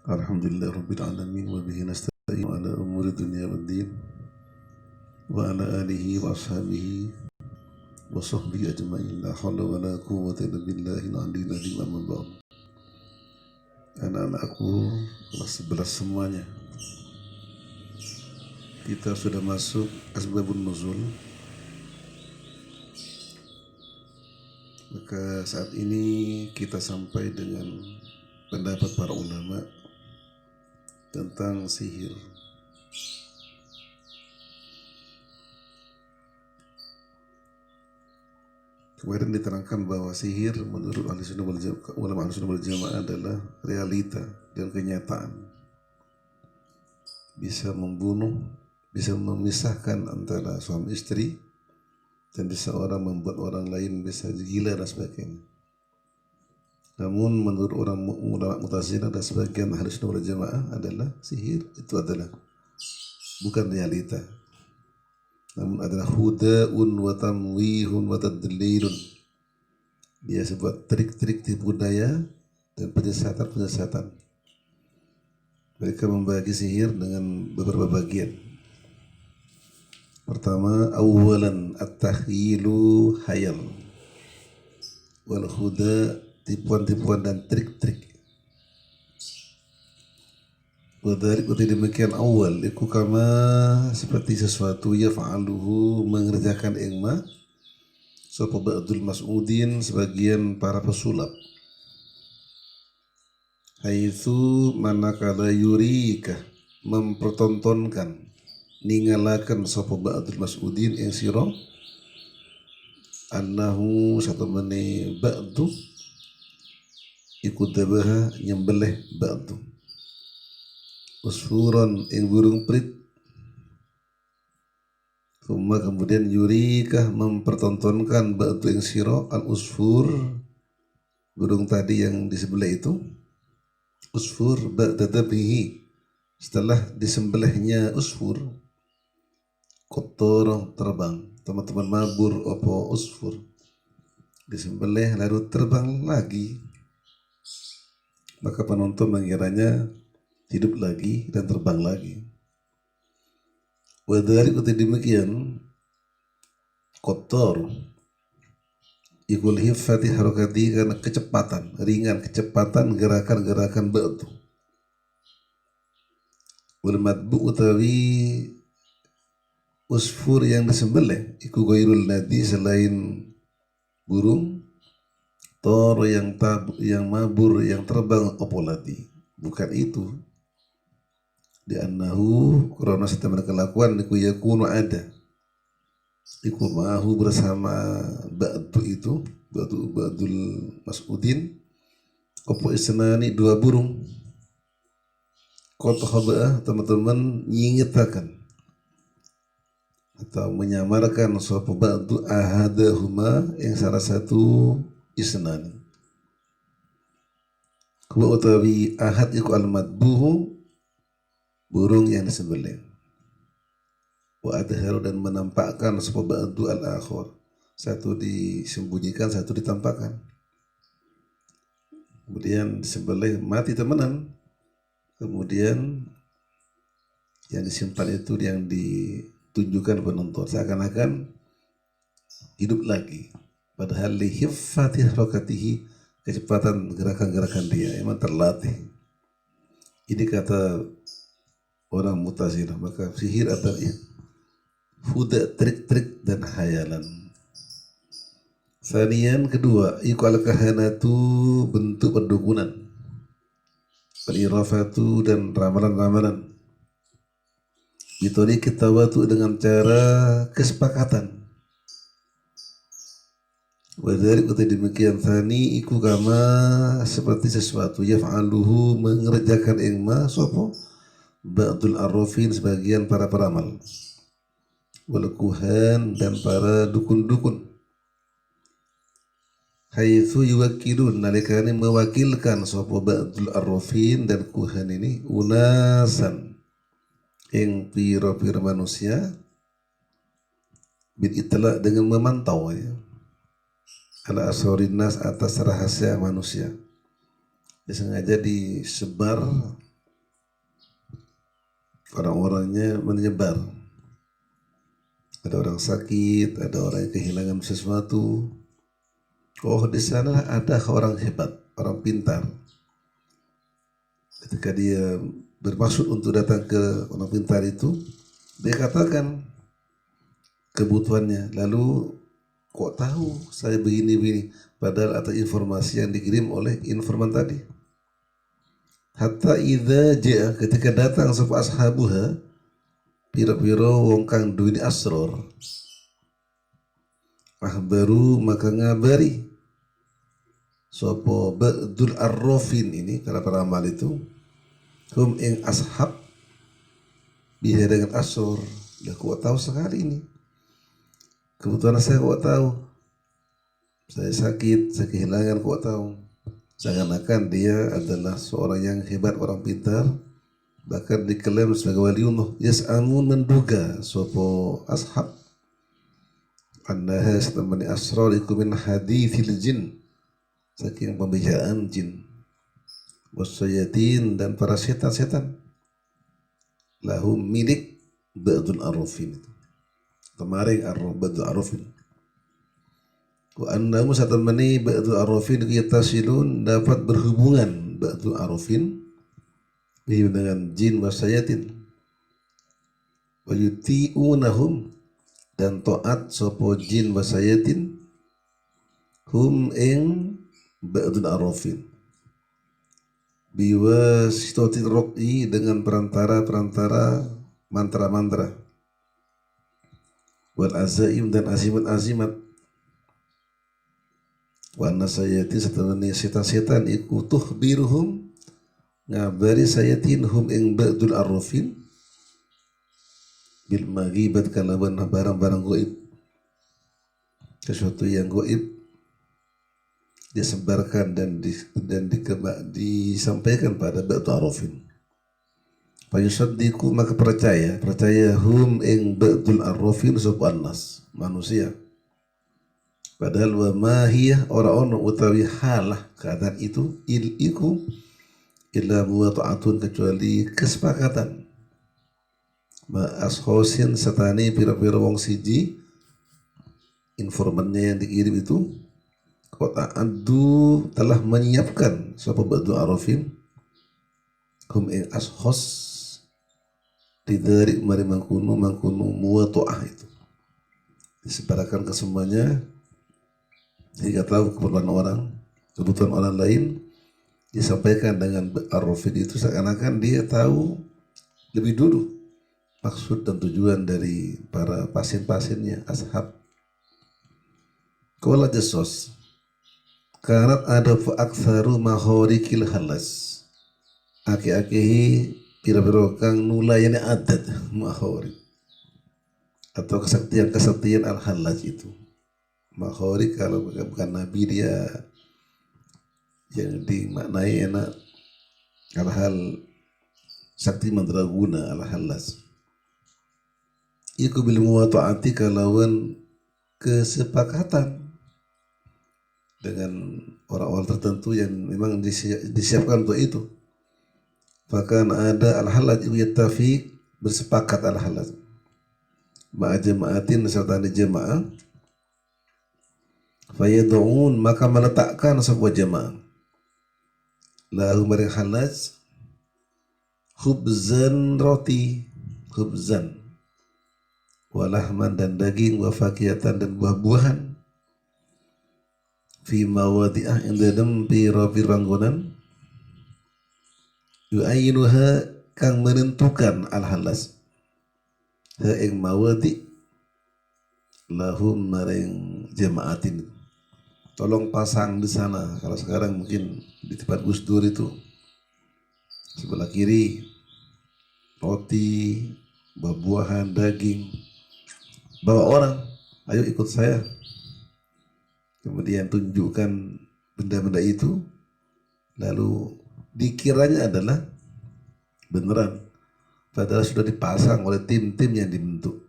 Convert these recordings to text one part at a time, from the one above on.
Alhamdulillah Rabbil Alamin wa bihi nasta'in ala umuri dunia wad din wa ala alihi wa ashabihi wa sahbihi ajma'in la hawla wa la quwwata illa billahil aliyyil azim amma ba'd. Anak-anakku kelas 11 semuanya, kita sudah masuk asbabun nuzul. Maka saat ini kita sampai dengan pendapat para ulama tentang sihir. Kemarin diterangkan bahwa sihir menurut ulama ahli sunnah wal jamaah adalah realita dan kenyataan. Bisa membunuh, bisa memisahkan antara suami istri, dan bisa orang membuat orang lain bisa gila dan sebagainya. Namun menurut orang ulama Mu'tazilah dan sebagian ahli sunnah wal jamaah adalah sihir itu adalah bukan realita, namun adalah huda'un wa tamwihun wa tadlilun. Dia sebuah trik-trik tipu daya dan penyesatan. Mereka membagi sihir dengan beberapa bagian. Pertama, awalan at-tahyilu hayal wal huda, tipuan-tipuan dan trik-trik. Wadhalik uti demikian awal iku kama seperti sesuatu yaf'aluhu mengerjakan ingma sapa ba'dul mas'udin sebagian para pesulap. Haitsu manakala yurika mempertontonkan ningalakan sapa ba'dul mas'udin ing sira annahu satamane ba'du iku dabaha nyembelih ba'du usfuran ing burung prit. Summa kemudian yurikah mempertontonkan ba'du ing sira al usfur, burung tadi yang disembelih itu, usfur ba'da dabhihi, setelah disembelihnya usfur, kotor terbang. Teman-teman mabur opo usfur disembelih lalu terbang lagi, maka penonton mengiranya hidup lagi dan terbang lagi. Wadhalik uti demikian kotor ikul hifati harokati karena kecepatan, ringan kecepatan gerakan-gerakan ba'du. Wal madbu utawi usfur yang disembelih iku ghairul nadi selain burung tor yang mabur yang terbang opolati, bukan itu. Di annahu karena setelah kelakuan iku yakunu ada iku ma'ahu bersama ba'du itu ba'dul mas'udin opo isnani dua burung qathaba'ah teman-teman nyingitakan atau menyamarkan suatu ba'du ahadahuma yang salah satu isnani kuwa utawi ahad iku al-madbuhu burung yang disembelih wa adharu dan menampakkan suatu ba'du al-akhir, satu disembunyikan satu ditampakkan. Kemudian disembelih mati temenan, kemudian yang disimpan itu yang ditunjukkan penonton seakan-akan hidup lagi, padahal li hiffati harakatihi, kecepatan gerakan-gerakan dia memang terlatih. Ini kata orang Mu'tazilah. Maka sihir adalah huda, trik-trik dan hayalan. Sanian kedua iku al-kahanatu, bentuk perdukunan, al-irafatu dan ramalan-ramalan, bitori kitawatu dengan cara kesepakatan. Wadhalik uti demikian thani iku kama seperti sesuatu yaf'aluhu mengerjakan ingma sopo ba'dul arrafin sebagian para peramal, wal kuhan dan para dukun-dukun. Haitsu yuwakkilun nalikane mewakilkan sapa ba'dul arrafin dan kuhan ini unasan ing pira-pira manusia bil itla dengan memantau ya ala asrorin nas atas rahasia manusia. Sengaja disebar orang-orangnya menyebar. Ada orang sakit, ada orang yang kehilangan sesuatu. Oh, di sana ada orang hebat, orang pintar. Ketika dia bermaksud untuk datang ke orang pintar itu, dia katakan kebutuhannya. Lalu kok tahu saya begini-begini? Padahal atas informasi yang dikirim oleh informan tadi. Hatta idza jaa, ketika datang sapa ashabuha, pira-pira wong kang duweni asror, baru maka ngabari sapa ba'dul arrafin ini para peramal itu, hum ing ashab bisa dengan asror. Lah kok tahu sekali ini? Kebetulan saya kok tahu. Saya sakit, saya kehilangan kok tahu. Seakan-akan dia adalah seorang yang hebat, orang pintar, bahkan diklaim sebagai waliullah. Yas'amun, menduga sopo ashab annaha satamani asrarikum min hadithil jin, saking pembicaraan jin, wasyayatin, dan para setan-setan, lahum milik ba'dul arrafin, kemarin ba'dul arrafin, wa annahum satamani ba'dul arrafin yatasilun, dapat berhubungan ba'dul arrafin dengan jin wasyayatin, wa yuti'unahum, dan taat sopo jin wasyayatin hum ing ba'dul arrafin biwasitatil roqi, dengan perantara mantra-mantra, wal azaim, dan azimat-azimat, wa nasayati, setelah setan-setan iku tuhbiruhum, ngabari sayatin hum ing ba'dul arrafin bil maghibat, kalaban barang-barang goib, sesuatu yang goib disebarkan dan disampaikan pada ba'dul arrafin. Fayusaddiqu, maka percaya hum ing ba'dul arrafin sapa annas, manusia. Padahal wa ma hiya, ora ono utawi halah keadaan itu iku illa muwata'atun, kecuali kesepakatan ma ashosin, setani pira-pira wong siji informannya yang dikirim itu, kota adu, telah menyiapkan sapa ba'dul arrafin hum ing ashos didari mari mangkunu muwata'ah, itu disebarkan ke semuanya sehingga tahu kebutuhan orang lain, disampaikan dengan arrafin itu seakan-akan dia tahu lebih dulu maksud dan tujuan dari para pasien-pasiennya, ashab. Qala Jassos, kanat ada fa aktsaru mahorikil halas, aki-akihi pira-pira kang nulayani adat mahori, atau kesaktian al-halaj itu. Mahori kalau bukan nabi, dia yang dimaknai enak hal-hal sakti mandraguna al-halaj. Iku bil muwata'ati, kalawan kesepakatan dengan orang-orang tertentu yang memang disiapkan untuk itu. Bahkan ada al-halaj yattafiq, bersepakat al-halaj ma'a jama'atin, serta di jamaah, fayad'un, maka meletakkan sebuah jamaah, lahu maring halaj, khubzan, roti, khubzan, walahman, dan daging, wa fakiyatan, dan buah-buahan, fi mawadi'ah, yang dalam pira-pira panggonan, yu'ayyinuha, kang menentukan al-halas ha ing mawadi' lahum maring jama'atin. Tolong pasang di sana. Kalau sekarang mungkin di tempat Gus Dur itu sebelah kiri roti, buah-buahan, daging, bawa orang, ayo ikut saya. Kemudian tunjukkan benda-benda itu, lalu dikiranya adalah beneran, padahal sudah dipasang oleh tim-tim yang dibentuk.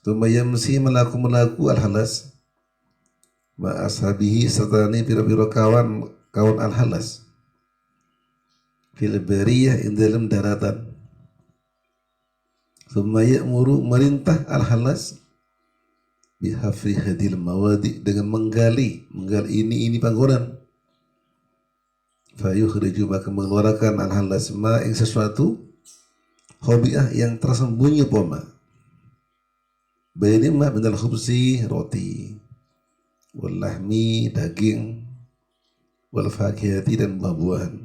Tumayamsi, melaku al-halas ma ashabihi, serta ini pira-pira kawan al-halas, fil bariyah, ing dalam daratan, Thumma ya'muru merintah al-Hallas bihafri hadil mawadi dengan menggali ini panggonan. Fayukhriju maka mengeluarkan al-Hallas ma ing sesuatu hobiah yang tersembunyi poma. Baini ma minal khubsi roti, wal lahmi daging, wal fakihati dan buah-buahan.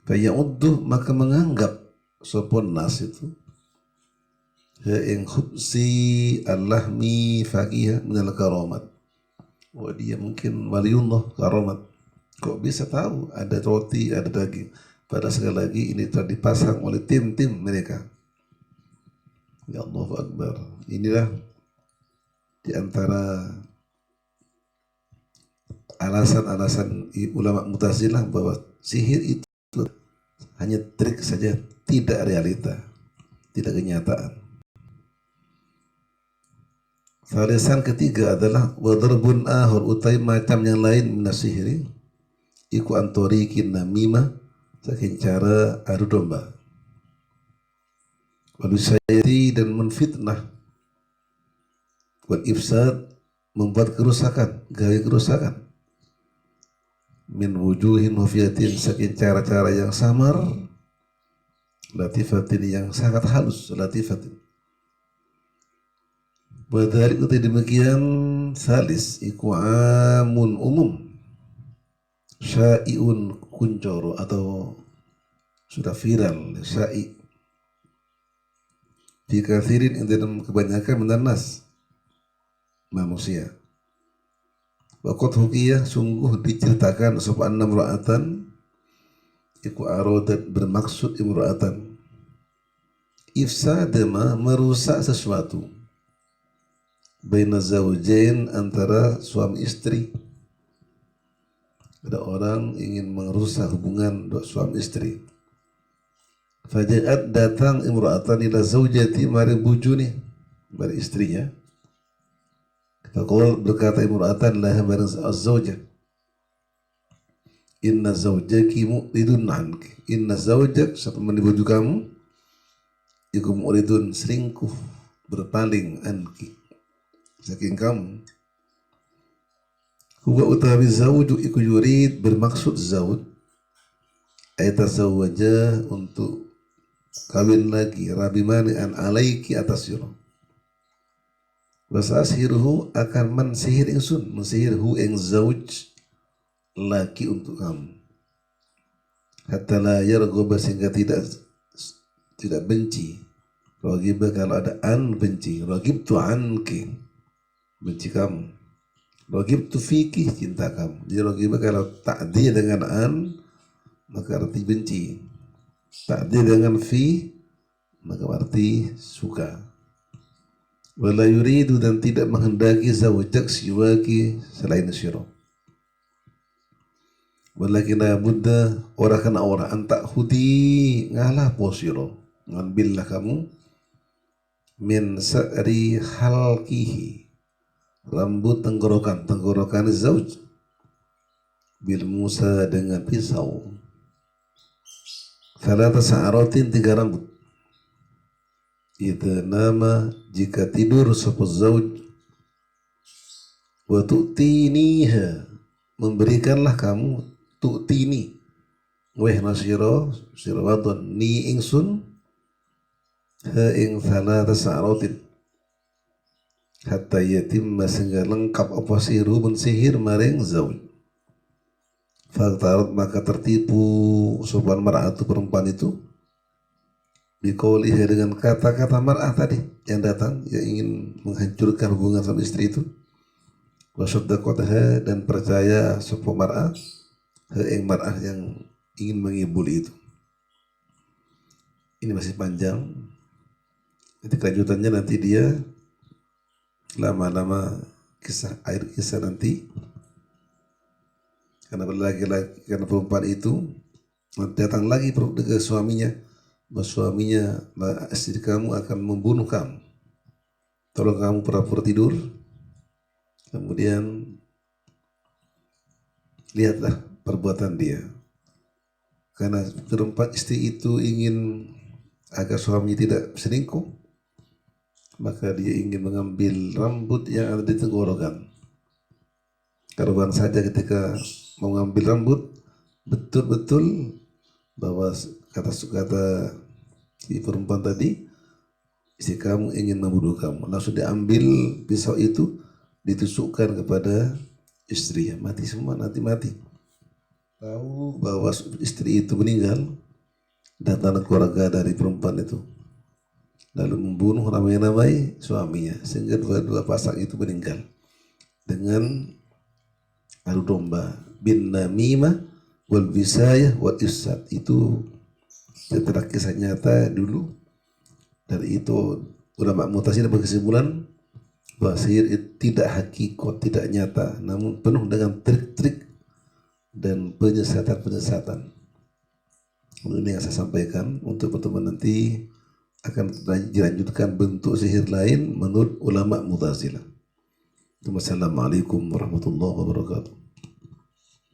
Faya'uddu maka menganggap sopon nas itu yang khubsi al-lahmi fakihah minal karomat. Oh dia mungkin waliullah karomat. Kok bisa tahu ada roti, ada daging? Pada sekali lagi ini telah dipasang oleh tim-tim mereka. Ya Allahu Akbar. Inilah di antara alasan-alasan ulama Mu'tazilah bahwa sihir itu hanya trik saja, tidak realita, tidak kenyataan. Varian ketiga adalah wadarbun ahur utai macam yang lain minas sihri iku antorikin namimah saking cara adu domba walusayati dan menfitnah wal ifsad membuat kerusakan, gawe kerusakan min wujuhin hufiyatin saking cara-cara yang samar latifatin yang sangat halus latifatin. Badari utai demikian salis iku amun umum syai'un kuncoro atau sudah viral syai' di kathirin dalam kebanyakan menanas manusia. Waqat hukiyah sungguh diceritakan sopan namra'atan iku arodat bermaksud imra'atan ifsadama merusak sesuatu baina zawjain antara suami istri. Ada orang ingin merusak hubungan suami istri. Faja'at datang imra'atan ila zawjati mari bujuni mari istrinya. Faqul berkata imra'atan laha mari az-zawjah inna zawjaki mu'ridun anki. Inna zawjak satu menibuju kamu iku mu'ridun selingkuh berpaling anki saking kamu. Huwa utawi zawju iku yurid bermaksud zawj ayatazawwaja untuk kawin lagi rabimani an alaiki atas sira wasashiruhu akan mensihir ingsun mensihirhu ing zawj laki untuk kamu hatta la yarghoba sehingga tidak benci. Raghibah kalau ada an benci, raghibtu anki benci kamu, raghibtu fiki cinta kamu. Jadi raghibah kalau ta'diyah dengan an maka arti benci, ta'diyah dengan fi maka arti suka. Wala yuridu dan tidak menghendaki zawjak siwaki selain sira. Walakin la budda ora kana ora anta hudi ngalah posiro ngambillah kamu min sa'ri halqihi rambut tenggorokan zauj bil musa dengan pisau salata sa'aratin 3 rambut itu nama jika tidur sapa zauj wa tu'tiniha memberikanlah kamu tu'tini weh nasiro sira wadon ni ingsun ha ing salata sa'aratin hatta yatimma sehingga lengkap apa siru mensihir maring zauj. Faktarat maka tertipu sopan mar'atu perempuan itu biqauliha dengan kata-kata mar'ah tadi yang datang yang ingin menghancurkan hubungan sama istri itu. Wa saddaqatha dan percaya sopan mar'ah ha ing mar'ah yang ingin mengibuli itu. Ini masih panjang. Nanti kelanjutannya nanti dia lama-lama air kisah nanti karena laki-laki karena perempuan itu datang lagi ke suaminya bahwa suaminya istri kamu akan membunuh kamu, tolong kamu pura-pura tidur. Kemudian lihatlah perbuatan dia, karena perempuan istri itu ingin agar suami tidak selingkuh, maka dia ingin mengambil rambut yang ada di tenggorokan. Karuan saja ketika mengambil rambut, betul-betul bahwa kata si perempuan tadi, istri kamu ingin membunuh kamu. Langsung diambil pisau itu, ditusukkan kepada istri. Mati semua, nanti mati. Tahu bahwa istri itu meninggal, datang keluarga dari perempuan itu, lalu membunuh ramai-ramai suaminya, sehingga dua pasang itu meninggal dengan adu domba bin namimah wal bisayah wal ifsad. Itu setelah kisah nyata dulu. Dari itu ulama Mu'tazilah berkesimpulan bahwa sihir itu tidak hakikat, tidak nyata, namun penuh dengan trik-trik dan penyesatan-penyesatan. Ini yang saya sampaikan. Untuk pertemuan nanti akan dilanjutkan bentuk sihir lain menurut ulama Mu'tazilah. Wassalamualaikum warahmatullahi wabarakatuh.